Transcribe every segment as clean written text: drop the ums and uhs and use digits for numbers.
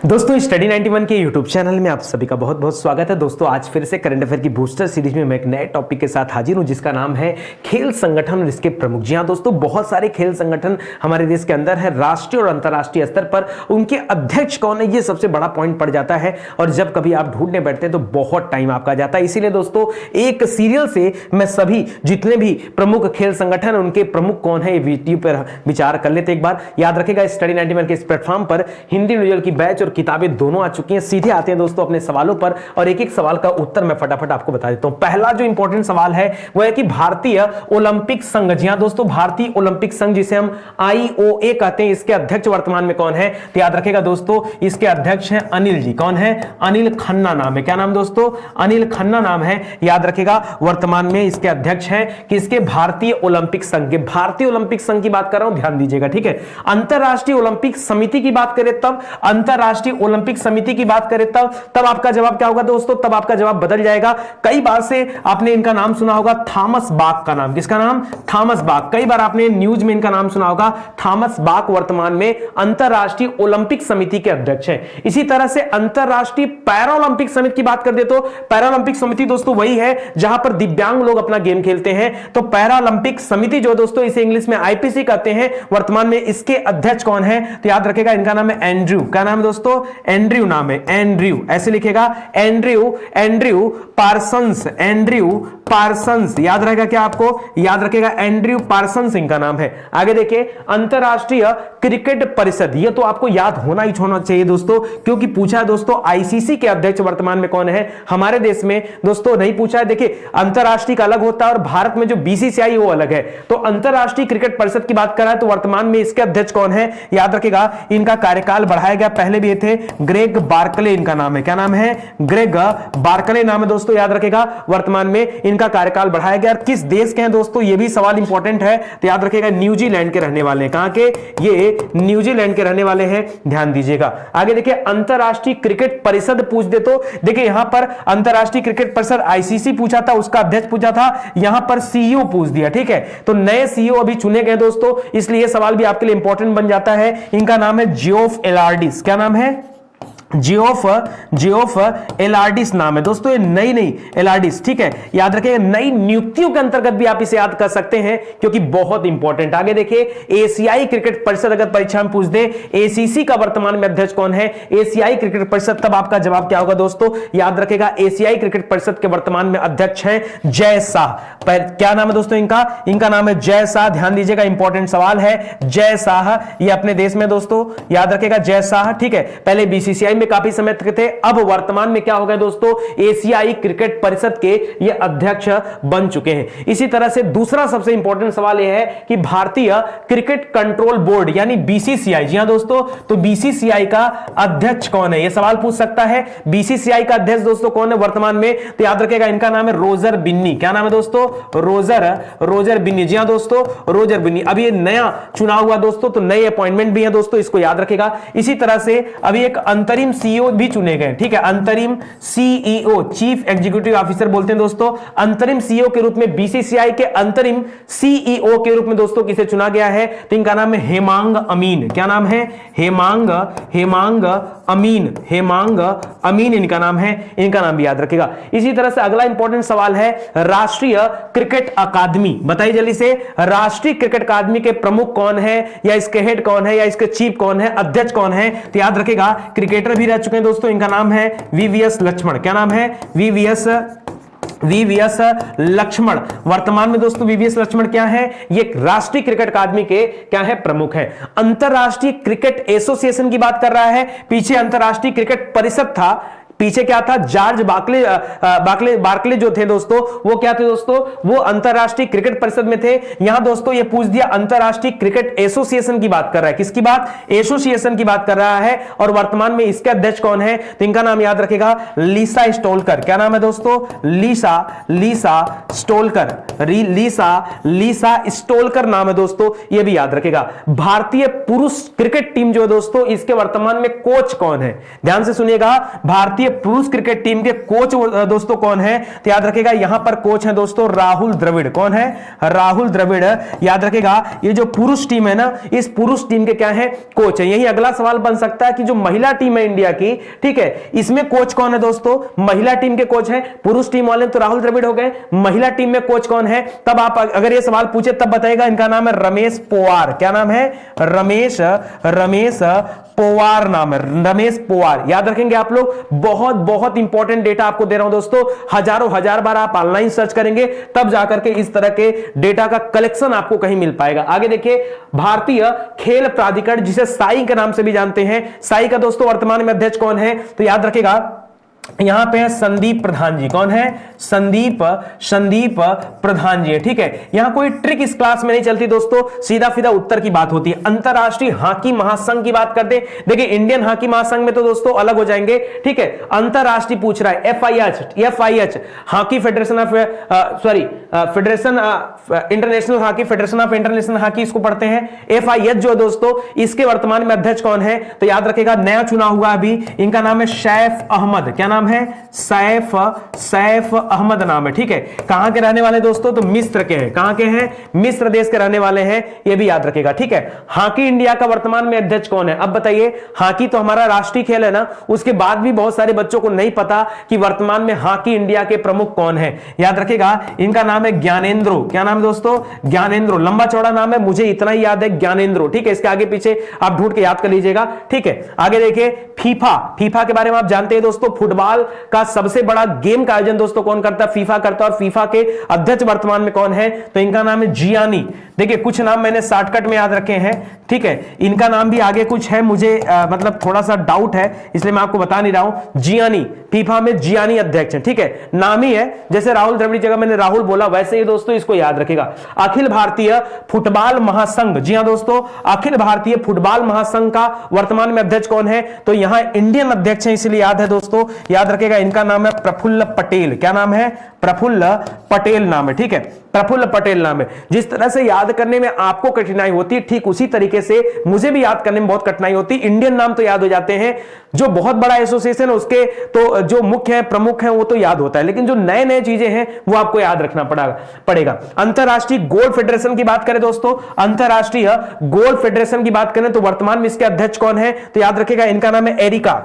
दोस्तों स्टडी 91 के YouTube channel में आप सभी का बहुत बहुत स्वागत है। दोस्तों आज फिर से करंट अफेयर की बूस्टर सीरीज में मैं एक नए टॉपिक के साथ हाजिर हूं जिसका नाम है खेल संगठन और इसके प्रमुख। जी हां दोस्तों, बहुत सारे खेल संगठन हमारे देश के अंदर है, राष्ट्रीय और अंतर्राष्ट्रीय स्तर पर उनके अध्यक्ष कौन है ये सबसे बड़ा पॉइंट पड़ जाता है और जब कभी आप ढूंढने बैठते हैं तो बहुत टाइम आपका जाता है। इसीलिए दोस्तों एक सीरियल से मैं सभी जितने भी प्रमुख खेल संगठन उनके प्रमुख कौन है ये वीडियो पर विचार कर लेते। एक बार याद रखेगा स्टडी 91 के इस प्लेटफॉर्म पर हिंदी न्यूजल की बैच और किताबें दोनों आ चुकी हैं। सीधे आते हैं दोस्तों अपने सवालों पर और एक एक सवाल का उत्तर मैं फटाफट आपको बता देता हूं। पहला जो इंपॉर्टेंट सवाल है वो है कि भारतीय ओलंपिक संघ, जी हां दोस्तों, भारतीय ओलंपिक संघ जिसे हम IOA कहते हैं, इसके अध्यक्ष वर्तमान में कौन है? तो याद रखेगा दोस्तों इसके अध्यक्ष हैं अनिल जी। कौन है? अनिल खन्ना नाम है। क्या नाम दोस्तों? अनिल खन्ना नाम है। याद रखेगा वर्तमान में इसके अध्यक्ष हैं कि इसके भारतीय ओलंपिक संघ के, भारतीय ओलंपिक संघ की बात कर रहा हूं, ध्यान दीजिएगा, ठीक है। अंतरराष्ट्रीय ओलंपिक समिति की बात करें तब, अंतरराष्ट्रीय ओलंपिक समिति की बात करें तब आपका जवाब क्या होगा दोस्तों? तब आपका जवाब बदल जाएगा। कई बार से आपने इनका नाम सुना होगा, थॉमस बाक का नाम। किसका नाम? Thomas Bach. कई बार आपने न्यूज में इनका नाम सुना होगा। थॉमस बाक वर्तमान में अंतरराष्ट्रीय ओलंपिक समिति के अध्यक्ष हैं। इसी तरह से अंतरराष्ट्रीय पैरालंपिक समिति की बात कर दे तो पैरालंपिक समिति दोस्तों वही है जहां पर दिव्यांग लोग अपना गेम खेलते हैं। तो पैरालंपिक समिति जो दोस्तों इसे इंग्लिश में IPC कहते हैं, वर्तमान में इसके अध्यक्ष कौन है? तो याद रखेगा इनका नाम है एंड्रयू। क्या नाम है दोस्तों? एंड्रयू नाम है। एंड्रयू ऐसे लिखेगा, एंड्रयू पार्सन्स, एंड्रयू पार्सन्स। याद रहेगा क्या आपको? याद रखेगा एंड्रयू पार्सन्स इनका नाम है। आगे देखिए अंतरराष्ट्रीय क्रिकेट परिषद, ये तो आपको याद होना ही होना चाहिए दोस्तों, क्योंकि पूछा है दोस्तों ICC के अध्यक्ष वर्तमान में कौन है हमारे देश में। दोस्तों नहीं पूछा है। देखिए अंतरराष्ट्रीय का अलग होता है और भारत में जो BCCI वो अलग है। तो अंतरराष्ट्रीय क्रिकेट परिषद की बात कर रहा है तो वर्तमान में इसके अध्यक्ष कौन है? याद रखेगा इनका कार्यकाल बढ़ाया गया, पहले भी थे ग्रेग बार्कले इनका नाम है। क्या नाम है? ग्रेग बार्कले नाम है दोस्तों। याद रखेगा वर्तमान में इनका कार्यकाल बढ़ाया गया। किस देश के हैं दोस्तों ये भी सवाल इंपॉर्टेंट है, तो याद रखेगा न्यूजीलैंड के रहने वाले हैं। कहां के? ये न्यूजीलैंड के रहने वाले हैं, ध्यान दीजिएगा। आगे देखिए अंतरराष्ट्रीय क्रिकेट परिषद पूछ दे तो देखिए यहां पर अंतरराष्ट्रीय क्रिकेट परिषद ICC पूछा था, उसका अध्यक्ष पूछा था, यहां पर CEO पूछ दिया, ठीक है। तो नए CEO अभी चुने गए दोस्तों, इसलिए सवाल भी आपके लिए इंपॉर्टेंट बन जाता है। इनका नाम है जियोफ एलार्डिस। क्या नाम है? जियोफ एलार्डिस नाम है दोस्तों। ये नई एलार्डिस, ठीक है। याद रखिए नई नियुक्तियों के अंतर्गत भी आप इसे याद कर सकते हैं क्योंकि बहुत इंपॉर्टेंट। आगे देखिए एशियाई क्रिकेट परिषद अगर परीक्षा में पूछ दे ACC का वर्तमान में अध्यक्ष कौन है? एशियाई क्रिकेट परिषद, तब आपका जवाब क्या होगा दोस्तों? याद रखेगा एशियाई क्रिकेट परिषद के वर्तमान में अध्यक्ष है जय शाह। क्या नाम है दोस्तों इनका? इनका नाम है जय शाह। ध्यान दीजिएगा इंपॉर्टेंट सवाल है। जय शाह ये अपने देश में दोस्तों, याद रखेगा जय शाह, ठीक है। पहले BCCI काफी समय तक थे, अब वर्तमान में क्या हो गए दोस्तों? एशियाई क्रिकेट परिषद के ये अध्यक्ष बन चुके हैं। इसी तरह से दूसरा सबसे इंपॉर्टेंट सवाल यह है कि भारतीय क्रिकेट कंट्रोल बोर्ड यानी BCCI, जी हां दोस्तों, तो BCCI का अध्यक्ष कौन है? यह सवाल पूछ सकता है। BCCI का अध्यक्ष दोस्तों कौन है वर्तमान में? तो याद रखेगा इनका नाम है रोजर बिन्नी। क्या नाम है दोस्तों? रोजर बिन्नी। जी हां दोस्तों, रोजर बिन्नी। अभी ये नया चुनाव हुआ दोस्तों, तो नए अपॉइंटमेंट भी है दोस्तों, इसको याद रखेगा। इसी तरह से अभी एक अंतरिम CEO भी चुने गए, ठीक है। अंतरिम CEO, चीफ एग्जीक्यूटिव ऑफिसर बोलते हैं दोस्तों। अंतरिम CEO के रूप में BCCI के अंतरिम CEO के रूप में दोस्तों किसे चुना गया है? तो इनका नाम है हेमांग अमीन। क्या नाम है? हेमांग अमीन इनका नाम है। इनका नाम भी याद रखेगा। इसी तरह से अगला इंपॉर्टेंट सवाल है राष्ट्रीय क्रिकेट अकादमी। बताइए जल्दी से, राष्ट्रीय क्रिकेट अकादमी के प्रमुख कौन है, या इसके हेड कौन है, या इसके चीफ कौन है, अध्यक्ष कौन है? तो याद रखेगा क्रिकेटर भी रह चुके हैं दोस्तों, इनका नाम है VVS लक्ष्मण। क्या नाम है? VVS लक्ष्मण। वर्तमान में दोस्तों VVS लक्ष्मण क्या है? ये राष्ट्रीय क्रिकेट अकादमी के क्या है? प्रमुख है। अंतरराष्ट्रीय क्रिकेट एसोसिएशन की बात कर रहा है, पीछे अंतरराष्ट्रीय क्रिकेट परिषद था, पीछे क्या था? जॉर्ज बार्कले जो थे दोस्तों, वो क्या थे दोस्तों? वो अंतरराष्ट्रीय क्रिकेट परिषद में थे। यहां दोस्तों ये पूछ दिया अंतरराष्ट्रीय क्रिकेट एसोसिएशन की बात कर रहा है। किसकी बात? एसोसिएशन की बात कर रहा है। और वर्तमान में इसके अध्यक्ष कौन है? तो इनका नाम याद रखेगा लिसा स्टोलकर। क्या नाम है दोस्तों? लिसा स्टोलकर नाम है दोस्तों, ये भी याद रखेगा। भारतीय पुरुष क्रिकेट टीम जो है दोस्तों, इसके वर्तमान में कोच कौन है? ध्यान से सुनिएगा, भारतीय पुरुष क्रिकेट टीम के कोच दोस्तों कौन है? तो याद रखेगा यहां पर कोच है दोस्तों राहुल द्रविड़। कौन है? राहुल द्रविड़। याद रखेगा ये जो पुरुष टीम है ना, इस पुरुष टीम के क्या है? कोच है। यही अगला सवाल बन सकता है कि जो महिला टीम है इंडिया की, ठीक है, इसमें कोच कौन है दोस्तों? महिला टीम के कोच है। पुरुष टीम वाले तो राहुल द्रविड़ हो गए, महिला टीम में कोच कौन है? तब आप अगर ये सवाल पूछे तब बताएगा, इनका नाम है रमेश पोवार। क्या नाम है? रमेश पोवार नाम है, रमेश पोवार। याद रखेंगे आप लोग, बहुत बहुत इंपॉर्टेंट डेटा आपको दे रहा हूं दोस्तों। हजारों हजार बार आप ऑनलाइन सर्च करेंगे तब जाकर के इस तरह के डेटा का कलेक्शन आपको कहीं मिल पाएगा। आगे देखिए, भारतीय खेल प्राधिकरण जिसे साई के नाम से भी जानते हैं, साई का दोस्तों वर्तमान में अध्यक्ष कौन है? तो याद रखेगा यहां पे है संदीप प्रधान जी। कौन है? संदीप प्रधान जी है। ठीक है, यहां कोई ट्रिक इस क्लास में नहीं चलती दोस्तों, सीधा सीधा उत्तर की बात होती है। अंतरराष्ट्रीय हॉकी महासंघ की बात करते हैं। देखिए इंडियन हॉकी महासंघ में तो दोस्तों अलग हो जाएंगे, ठीक है। अंतरराष्ट्रीय पूछ रहा है, FIH hockey federation of federation international hockey, federation of international hockey इसको पढ़ते हैं। FIH जो है दोस्तों, इसके वर्तमान में अध्यक्ष कौन है? तो याद रखेगा नया चुना हुआ अभी, इनका नाम है सैफ अहमद। क्या नाम है? सैफ अहमद नाम है। ठीक है, कहां के रहने वाले दोस्तों? तो मिस्र के हैं। कहां के हैं? मिस्र देश के रहने वाले हैं, ये भी याद रखेगा। ठीक है, हॉकी इंडिया का वर्तमान में अध्यक्ष कौन है? अब बताइए, हॉकी तो हमारा राष्ट्रीय खेल है ना, उसके बाद भी बहुत सारे बच्चों को नहीं पता कि वर्तमान में हॉकी इंडिया के प्रमुख कौन है। याद रखेगा इनका नाम है ज्ञानेंद्रो। क्या नाम दोस्तों? ज्ञानेंद्रो। लंबा चौड़ा नाम है, मुझे इतना ही याद है, ज्ञानेंद्रो। ठीक है, इसके आगे पीछे आप ढूंढ के याद कर लीजिएगा। ठीक है, आगे देखिए, फीफा के बारे में आप जानते हैं दोस्तों, फुटबॉल का सबसे बड़ा गेम का आयोजन दोस्तों कौन करता है? फीफा करता है। और फीफा के अध्यक्ष वर्तमान में कौन है? तो इनका नाम है जियानी। देखिए कुछ नाम मैंने शॉर्टकट में याद रखे हैं, ठीक है, इनका नाम भी आगे कुछ है, मुझे मतलब थोड़ा सा डाउट है इसलिए मैं आपको बता नहीं रहा हूं। जियानी, फीफा में जियानी अध्यक्ष है। ठीक है, नाम ही है, जैसे राहुल द्रविड़ जगह मैंने राहुल बोला वैसे ही दोस्तों इसको याद रखेगा। अखिल भारतीय फुटबॉल महासंघ, जी हां दोस्तों, अखिल भारतीय फुटबॉल महासंघ का वर्तमान में अध्यक्ष कौन है? तो यहां इंडियन अध्यक्ष है, इसलिए याद है दोस्तों, याद रखेगा इनका नाम है प्रफुल्ल पटेल। क्या नाम है? प्रफुल्ल पटेल नाम है। ठीक है, प्रफुल्ल पटेल नाम है। जिस तरह से याद करने में आपको कठिनाई होती है, ठीक उसी तरीके से मुझे भी याद करने में बहुत कठिनाई होती है। इंडियन नाम तो याद हो जाते हैं, जो बहुत बड़ा एसोसिएशन है उसके तो जो मुख्य है, प्रमुख है, वो तो याद होता है, लेकिन जो नए नए चीजें हैं वो आपको याद रखना पड़ेगा। अंतरराष्ट्रीय गोल्फ फेडरेशन की बात करें दोस्तों, अंतरराष्ट्रीय गोल्फ फेडरेशन की बात करें तो वर्तमान में इसके अध्यक्ष कौन है? तो याद रखेगा इनका नाम है एरिका।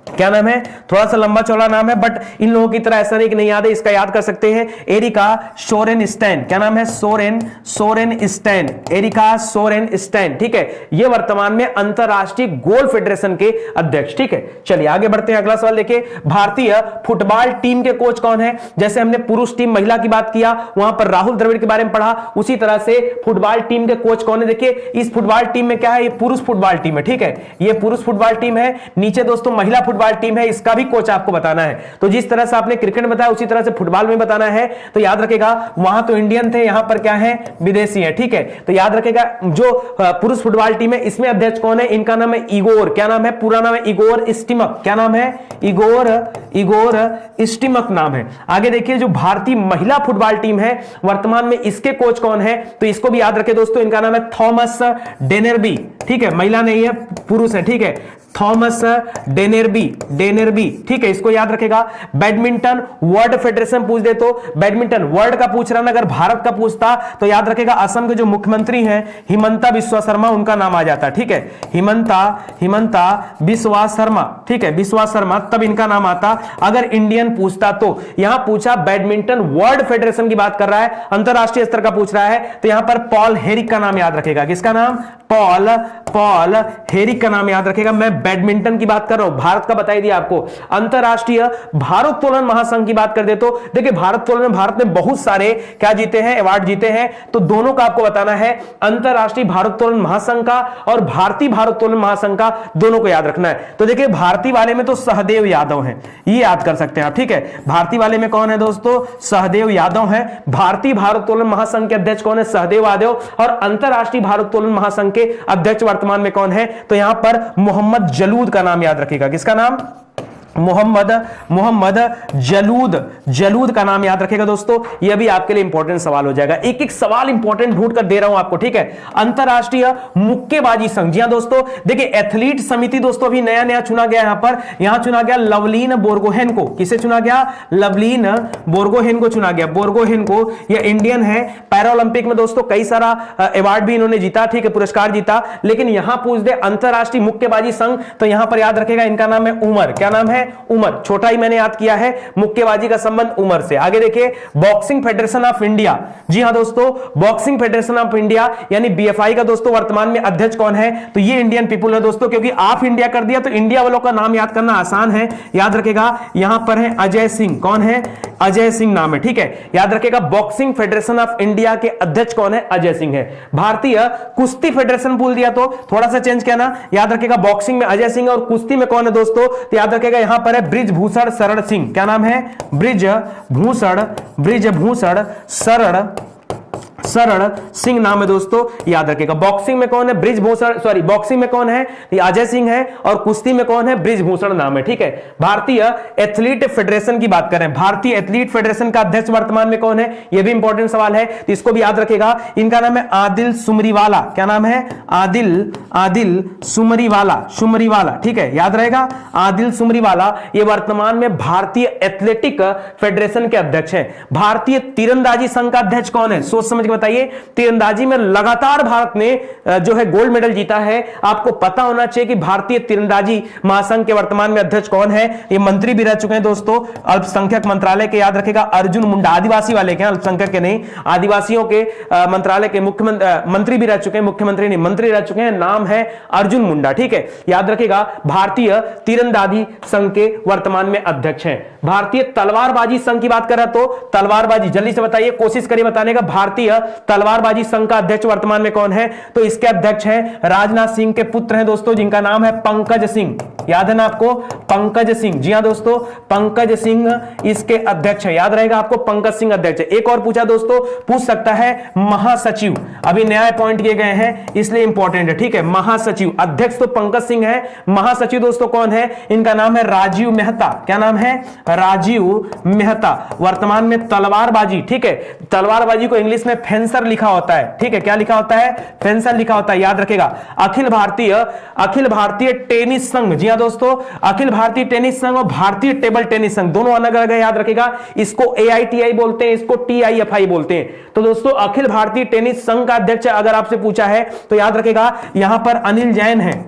क्या नाम है? थोड़ा सा लंबा चौड़ा नाम है, बट इन लोगों की तरह ऐसा नहीं कि नहीं याद है, इसका याद कर सकते हैं, एरिका सोरेनस्टेन। क्या नाम है? सोरेनस्टेन, एरिका सोरेनस्टेन। ठीक है, ये वर्तमान में अंतरराष्ट्रीय गोल्फ फेडरेशन के अध्यक्ष। ठीक है, चलिए आगे बढ़ते हैं। अगला सवाल देखिए, भारतीय फुटबॉल टीम के कोच कौन है? जैसे हमने पुरुष टीम महिला की बात किया, वहां पर राहुल द्रविड़ के बारे में पढ़ा, उसी तरह से फुटबॉल टीम के कोच कौन है? देखिए इस फुटबॉल टीम में क्या है, ये पुरुष फुटबॉल टीम है। ठीक है, ये पुरुष फुटबॉल टीम है। नीचे दोस्तों महिला फुटबॉल टीम है, इसका भी कोच आपको बताना है। तो जिस तरह से आपने क्रिकेट में बताया उसी तरह से फुटबॉल में बताना है। तो याद रखेगा वहां तो इंडियन थे, यहां पर क्या है? विदेशी है। ठीक है, तो याद रखेगा जो पुरुष फुटबॉल टीम है इसमें अध्यक्ष कौन है? इनका नाम है इगोर। क्या नाम है? पूरा नाम है इगोर स्टिमक। क्या नाम है? इगोर स्टिमक नाम है। आगे देखिए, जो भारतीय महिला फुटबॉल टीम है वर्तमान में इसके कोच कौन है? तो इसको भी याद रखे दोस्तों, इनका नाम है थॉमस डेनेरबी। ठीक है, महिला नहीं है, पुरुष है। ठीक है, थॉमस डेनेरबी। ठीक है, इसको याद रखेगा। बैडमिंटन वर्ल्ड फेडरेशन पूछ दे तो बैडमिंटन वर्ल्ड का पूछ रहा ना, अगर भारत का पूछता तो याद रखेगा असम के जो मुख्यमंत्री हैं हिमंता बिस्वा शर्मा, उनका नाम आ जाता। ठीक है, हिमंता बिस्वा शर्मा। ठीक है, बिस्वा शर्मा, तब इनका नाम आता अगर इंडियन पूछता। तो यहां पूछा बैडमिंटन वर्ल्ड फेडरेशन की बात कर रहा है, अंतरराष्ट्रीय स्तर का पूछ रहा है, तो यहां पर पॉल हेरिक का नाम याद रखेगा। किसका नाम? पॉल हेरिक का नाम याद रखेगा। मैं बैडमिंटन की बात कर रहा हूं, भारत का बताई दिया आपको। अंतरराष्ट्रीय भारोत्तोलन महासंघ की बात कर दे तो देखिए भारोत्तोलन में भारत ने बहुत सारे क्या जीते हैं? अवार्ड जीते हैं। तो दोनों का आपको बताना है, अंतरराष्ट्रीय भारोत्तोलन महासंघ का और भारतीय भारोत्तोलन महासंघ का, दोनों को याद रखना है। तो देखिए भारतीय वाले में तो सहदेव यादव हैं, ये याद कर सकते हैं आप। ठीक है, भारतीय वाले में कौन है दोस्तों? सहदेव यादव है। भारतीय भारोत्तोलन महासंघ के अध्यक्ष कौन है? सहदेव यादव। और अंतरराष्ट्रीय भारोत्तोलन महासंघ के अध्यक्ष वर्तमान में कौन है? तो यहां पर मोहम्मद जलूद का नाम याद रखिएगा। किसका नाम? मोहम्मद जलूद का नाम याद रखेगा दोस्तों, यह भी आपके लिए इंपॉर्टेंट सवाल हो जाएगा। एक एक सवाल इंपॉर्टेंट ढूंढ कर दे रहा हूं आपको, ठीक है। अंतरराष्ट्रीय मुक्केबाजी संघ, जी हां दोस्तों, देखिए एथलीट समिति दोस्तों अभी नया नया चुना गया, यहां चुना गया लवलीन बोर्गोहेन को। किसे चुना गया? लवलीन बोर्गोहेन को चुना गया। बोर्गोहेन को, यह इंडियन है, पैरालंपिक में दोस्तों कई सारा अवार्ड भी इन्होंने जीता, ठीक है, पुरस्कार जीता। लेकिन यहां पूछ दे अंतरराष्ट्रीय मुक्केबाजी संघ, तो यहां पर याद रखेगा इनका नाम है उमर। क्या नाम है? उमर। छोटा ही मैंने याद किया है, मुक्केबाजी का संबंध उमर से। आगे देखिए बॉक्सिंग फेडरेशन ऑफ इंडिया, जी हां दोस्तों, बॉक्सिंग फेडरेशन ऑफ इंडिया यानी बीएफआई का दोस्तों वर्तमान में अध्यक्ष कौन है? तो ये इंडियन पीपुल है दोस्तों, क्योंकि ऑफ इंडिया कर दिया तो इंडिया वालों का नाम याद करना आसान है। याद रखेगा यहां पर है अजय सिंह। कौन है? अजय सिंह नाम है, ठीक है। याद रखेगा बॉक्सिंग फेडरेशन ऑफ इंडिया के अध्यक्ष कौन है? अजय सिंह है। भारतीय कुश्ती फेडरेशन बोल दिया तो थोड़ा सा चेंज किया ना, याद रखेगा बॉक्सिंग में अजय सिंह और कुश्ती में कौन है दोस्तों? तो याद रखेगा यहां पर है ब्रिजभूषण शरण सिंह। क्या नाम है? ब्रिजभूषण शरण सिंह नाम है दोस्तों, याद रखेगा। बॉक्सिंग में कौन है? ब्रिजभूषण, सॉरी, बॉक्सिंग में कौन है? अजय सिंह है, और कुश्ती में कौन है? ब्रिजभूषण नाम है, ठीक है। भारतीय एथलीट फेडरेशन की बात करें, भारतीय एथलीट फेडरेशन का अध्यक्ष वर्तमान में कौन है? यह भी इंपॉर्टेंट सवाल है, तो इसको भी याद रखेगा। इनका नाम है आदिल सुमरीवाला। क्या नाम है? आदिल सुमरीवाला, ठीक है, याद रहेगा। आदिल सुमरीवाला ये वर्तमान में भारतीय एथलेटिक फेडरेशन के अध्यक्ष हैं। भारतीय तीरंदाजी संघ का अध्यक्ष कौन है? सोच समझ के बताइए। तीरंदाजी में लगातार भारत ने जो है गोल्ड मेडल जीता है। आपको पता होना चाहिए कि भारतीय तीरंदाजी महासंघ के वर्तमान में अध्यक्ष कौन है? ये मंत्री भी रह चुके हैं दोस्तों, अल्पसंख्यक मंत्रालय के, याद रखेगा अर्जुन मुंडा। आदिवासी वाले के, अल्पसंख्यक के नहीं, आदिवासियों के मंत्रालय के मंत्री भी रह चुके हैं, मुख्यमंत्री नहीं, मंत्री रह चुके हैं। नाम है अर्जुन मुंडा, ठीक है, याद रखेगा। भारतीय तीरंदाजी संघ के वर्तमान में अध्यक्ष हैं। भारतीय तलवारबाजी संघ की बात करें तो तलवारबाजी, जल्दी से बताइए, कोशिश करिए बताने का। भारतीय तलवारबाजी संघ का अध्यक्ष वर्तमान में कौन है? तो इसके अध्यक्ष हैं राजनाथ सिंह के पुत्र हैं दोस्तों, जिनका नाम है पंकज सिंह। याद है ना आपको? पंकज सिंह, जी हां दोस्तों, पंकज सिंह इसके अध्यक्ष है। याद रहेगा आपको, पंकज सिंह अध्यक्ष है। एक और पूछा दोस्तों, पूछ सकता है महासचिव, अभी नया अपॉइंट किए गए हैं इसलिए इंपॉर्टेंट है, ठीक है। महासचिव, अध्यक्ष तो पंकज सिंह है, महासचिव दोस्तों कौन है? इनका नाम है राजीव मेहता। क्या नाम है? राजीव मेहता। वर्तमान में तलवारबाजी, ठीक है, तलवारबाजी को इंग्लिश में फेंसर लिखा होता है, ठीक है, क्या लिखा होता है? फेंसर लिखा होता है, याद रखेगा। अखिल भारतीय टेनिस संघ, जी हां दोस्तों, अखिल भारतीय टेनिस संघ और भारतीय टेबल टेनिस संघ दोनों अलग अलग है, याद रखेगा। इसको AITI बोलते हैं, इसको TIFI बोलते हैं। तो दोस्तों अखिल भारतीय टेनिस संघ का अध्यक्ष अगर आपसे पूछा है तो याद रखेगा यहां पर अनिल जैन है।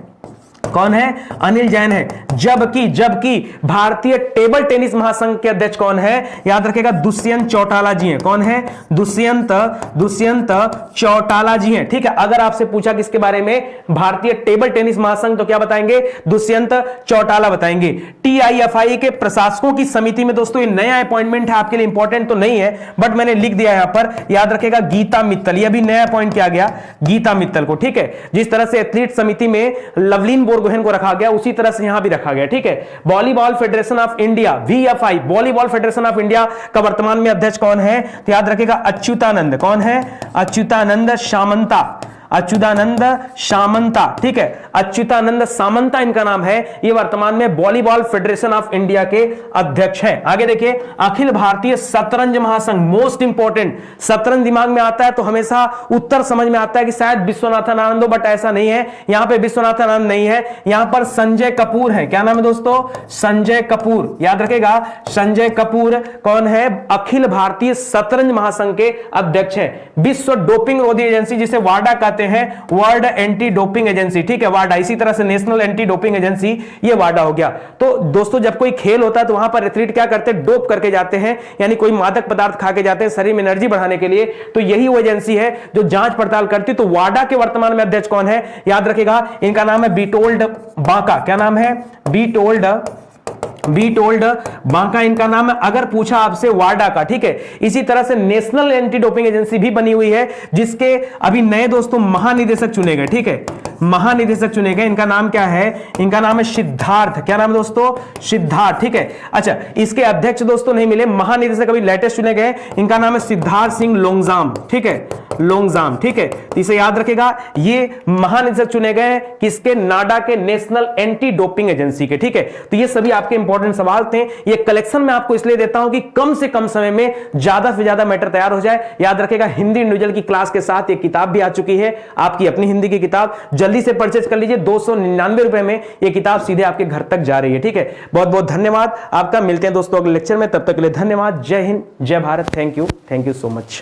कौन है? अनिल जैन है। जबकि भारतीय टेबल टेनिस महासंघ के अध्यक्ष कौन है? याद रखेगा दुष्यंत चौटाला जी हैं। कौन है? दुष्यंत चौटाला जी हैं, ठीक है। अगर आपसे पूछा किसके बारे में, भारतीय टेबल टेनिस महासंघ, तो क्या बताएंगे? दुष्यंत चौटाला बताएंगे। TIFI के प्रशासकों की समिति में दोस्तों ये नया अपॉइंटमेंट है, आपके लिए इंपॉर्टेंट तो नहीं है बट मैंने लिख दिया यहां पर, याद रखेगा गीता मित्तल, यह भी नया अपॉइंट किया गया गीता मित्तल को, ठीक है। जिस तरह से एथलीट समिति में लवलीन बोर्गोहेन को रखा गया उसी तरह से यहां भी रखा गया, ठीक है। Volleyball federation of India, VFI, volleyball federation of India का वर्तमान में अध्यक्ष कौन है? तो याद रखेगा अच्युतानंद। कौन है? अच्युतानंद सामंता, ठीक है, अच्युतानंद सामंता इनका नाम है। ये वर्तमान में वॉलीबॉल फेडरेशन ऑफ इंडिया के अध्यक्ष हैं। आगे देखिए अखिल भारतीय शतरंज महासंघ, मोस्ट इंपॉर्टेंट। शतरंज दिमाग में आता है तो हमेशा उत्तर समझ में आता है कि शायद विश्वनाथन आनंद हो, बट ऐसा नहीं है, यहां पे विश्वनाथन आनंद नहीं है, यहां पर संजय कपूर है। क्या नाम है दोस्तों? संजय कपूर, याद रखेगा संजय कपूर कौन है? अखिल भारतीय शतरंज महासंघ के अध्यक्ष हैं। विश्व डोपिंग रोधी एजेंसी जिसे वाडा कहते हैं, वर्ल्ड एंटी डोपिंग एजेंसी, ठीक है, वाडा। इसी तरह से नेशनल एंटी डोपिंग एजेंसी, ये वाडा हो गया। तो दोस्तों जब कोई खेल होता है तो वहां पर एथलीट क्या करते हैं? डोप करके जाते हैं, यानी कोई मादक पदार्थ खा के जाते हैं शरीर में एनर्जी बढ़ाने के लिए। तो यही वो एजेंसी है जो जांच पड़ताल करती है। तो वाडा के वर्तमान में अध्यक्ष कौन है? याद रखेगा इनका नाम है बीटोल्ड बांका। क्या नाम है? बीटोल्ड बांका इनका नाम है। अगर पूछा आपसे वाडा का, ठीक है। इसी तरह से नेशनल एंटी डोपिंग एजेंसी भी बनी हुई है जिसके अभी नए दोस्तों महानिदेशक चुने गए, ठीक है। महानिदेशक चुने गए, इनका नाम क्या है? इनका नाम है सिद्धार्थ। क्या नाम है दोस्तों? सिद्धार्थ। ठीक है, अच्छा इसके अध्यक्ष दोस्तों नहीं मिले, महानिदेशक अभी लेटेस्ट चुने गए, इनका नाम है सिद्धार्थ सिंह लोंगजाम। ठीक है, लोंगजाम। ठीक है, तो इसे याद रखेगा, ये महानिदेशक चुने गए किसके? नाडा के, नेशनल एंटी डोपिंग एजेंसी के। ठीक है, तो ये सभी आपके इंपॉर्टेंट सवाल थे। ये कलेक्शन मैं आपको इसलिए देता हूं कि कम से कम समय में ज्यादा से ज्यादा मैटर तैयार हो जाए। याद रखेगा, हिंदी इंडिविजुअल की क्लास के साथ एक किताब भी आ चुकी है, आपकी अपनी हिंदी की किताब, जल्दी से परचेज कर लीजिए। 299 रुपए में ये किताब सीधे आपके घर तक जा रही है। ठीक है, बहुत बहुत धन्यवाद आपका। मिलते हैं दोस्तों अगले लेक्चर में, तब तक के लिए धन्यवाद। जय हिंद, जय Bharat. Thank you so much.